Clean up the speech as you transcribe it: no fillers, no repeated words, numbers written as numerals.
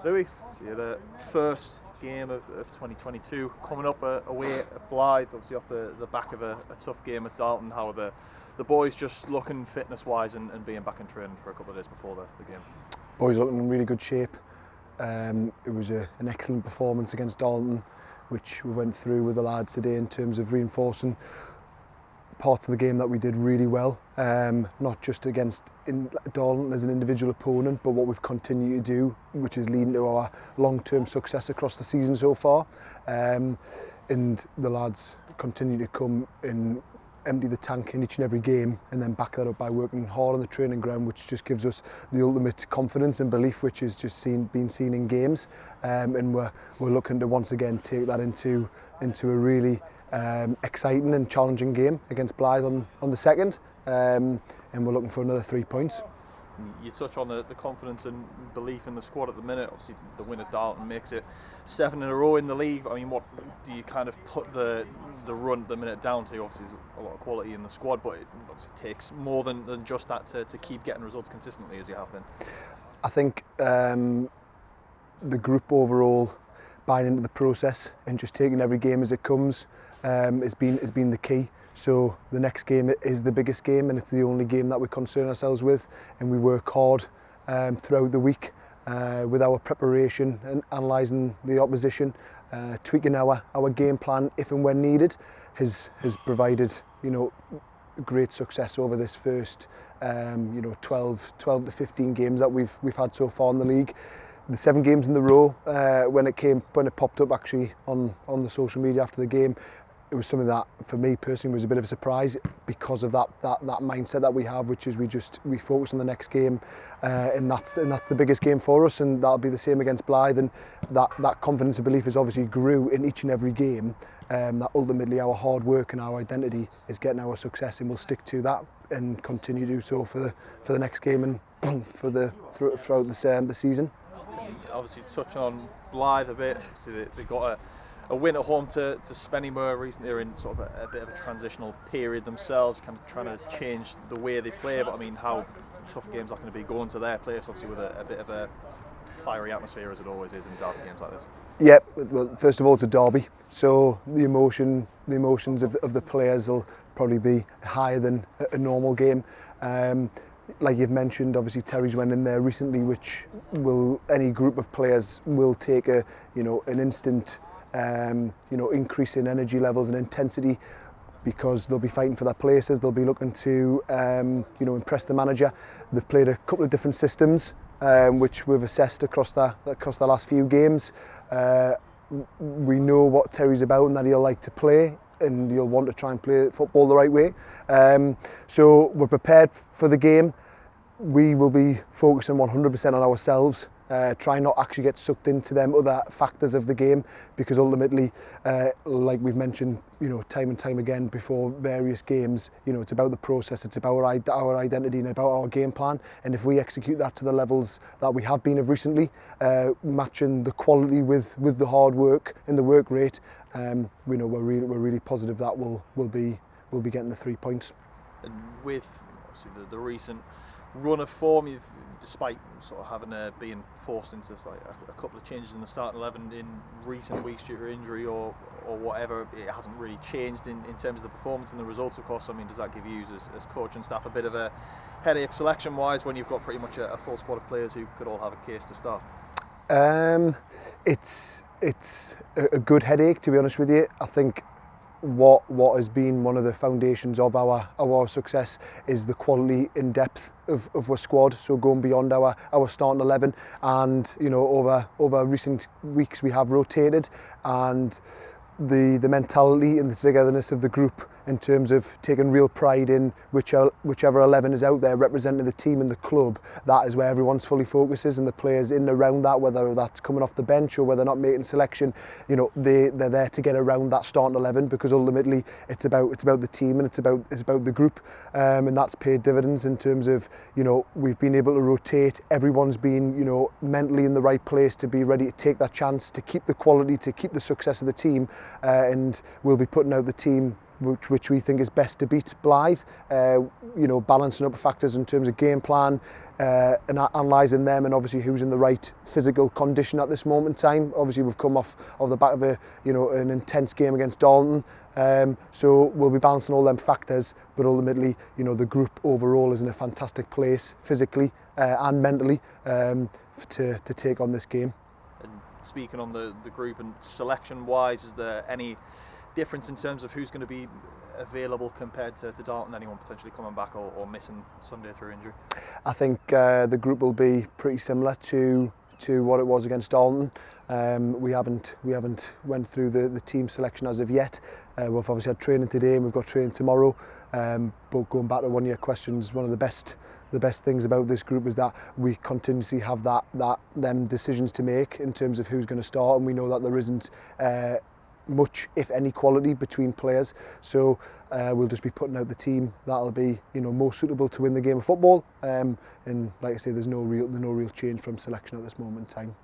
Louis, so you're the first game of 2022 coming up away at Blyth, obviously off the back of a tough game at Dalton. How are the boys just looking fitness-wise and being back in training for a couple of days before the game? Boys looking in really good shape. It was an excellent performance against Dalton, which we went through with the lads today in terms of reinforcing parts of the game that we did really well, not just against Dalton as an individual opponent, but what we've continued to do, which is leading to our long-term success across the season so far. And the lads continue to come and empty the tank in each and every game, and then back that up by working hard on the training ground, which just gives us the ultimate confidence and belief, which is just been seen in games. And we're looking to once again take that into a really exciting and challenging game against Blyth on the 2nd, and we're looking for another 3 points. You touch on the confidence and belief in the squad at the minute. Obviously the win at Dalton makes it 7 in a row in the league. I mean, what do you kind of put the run at the minute down to? Obviously there's a lot of quality in the squad, but it obviously takes more than just that to keep getting results consistently as you have been. I think the group overall buying into the process and just taking every game as it comes has been the key. So the next game is the biggest game, and it's the only game that we concern ourselves with, and we work hard throughout the week with our preparation and analysing the opposition, tweaking our game plan if and when needed, has provided great success over this first 12 to 15 games that we've had so far in the league. The 7 games in the row, when it popped up actually on the social media after the game, it was something that for me personally was a bit of a surprise because of that mindset that we have, which is we focus on the next game, and that's the biggest game for us, and that'll be the same against Blyth, and that confidence and belief is obviously grew in each and every game. That ultimately our hard work and our identity is getting our success, and we'll stick to that and continue to do so for the next game and throughout the season. Obviously touching on Blyth a bit, obviously they got a win at home to Spennymoor recently. They're in sort of a bit of a transitional period themselves, kind of trying to change the way they play, but I mean, how tough games are going to be going to their place, obviously with a bit of a fiery atmosphere as it always is in derby games like this. Yeah, well, first of all, it's a derby, so the emotions of the players will probably be higher than a normal game. Like you've mentioned, obviously Terry's went in there recently, which any group of players will take an instant increase in energy levels and intensity, because they'll be fighting for their places. They'll be looking to impress the manager. They've played a couple of different systems, which we've assessed across the last few games. We know what Terry's about and that he'll like to play, and he'll want to try and play football the right way. So we're prepared for the game. We will be focusing 100% on ourselves, try not actually get sucked into them other factors of the game, because ultimately, like we've mentioned, time and time again before various games, it's about the process, it's about our identity and about our game plan. And if we execute that to the levels that we have been of recently, matching the quality with the hard work and the work rate, we know we're really positive that we'll be getting the 3 points. And with obviously the recent run of form, despite sort of having being forced into like a couple of changes in the starting 11 in recent weeks due to injury or whatever, it hasn't really changed in terms of the performance and the results, of course. I mean, does that give you as coach and staff a bit of a headache selection wise when you've got pretty much a full squad of players who could all have a case to start? It's a good headache, to be honest with you. I think what has been one of the foundations of our success is the quality in depth of our squad, so going beyond our starting 11, and over recent weeks we have rotated, and the mentality and the togetherness of the group in terms of taking real pride in whichever 11 is out there representing the team and the club. That is where everyone's fully focuses, and the players in and around that, whether that's coming off the bench or whether not making selection, they're there to get around that starting 11, because ultimately it's about the team and it's about the group, and that's paid dividends in terms of we've been able to rotate. Everyone's been mentally in the right place to be ready to take that chance, to keep the quality, to keep the success of the team, and we'll be putting out the team which we think is best to beat Blyth. You know, balancing up factors in terms of game plan, and analysing them, and obviously who's in the right physical condition at this moment in time. Obviously we've come off the back of an intense game against Dalton, so we'll be balancing all them factors, but ultimately, you know, the group overall is in a fantastic place physically and mentally to take on this game. And speaking on the group and selection wise, is there any difference in terms of who's going to be available compared to Dalton? Anyone potentially coming back or missing Sunday through injury? I think the group will be pretty similar to what it was against Dalton. We haven't went through the team selection as of yet. We've obviously had training today and we've got training tomorrow. But going back to one of your questions, one of the best things about this group is that we continuously have them decisions to make in terms of who's going to start, and we know that there isn't much, if any, quality between players. So we'll just be putting out the team that'll be, you know, most suitable to win the game of football. And like I say, there's no real change from selection at this moment in time.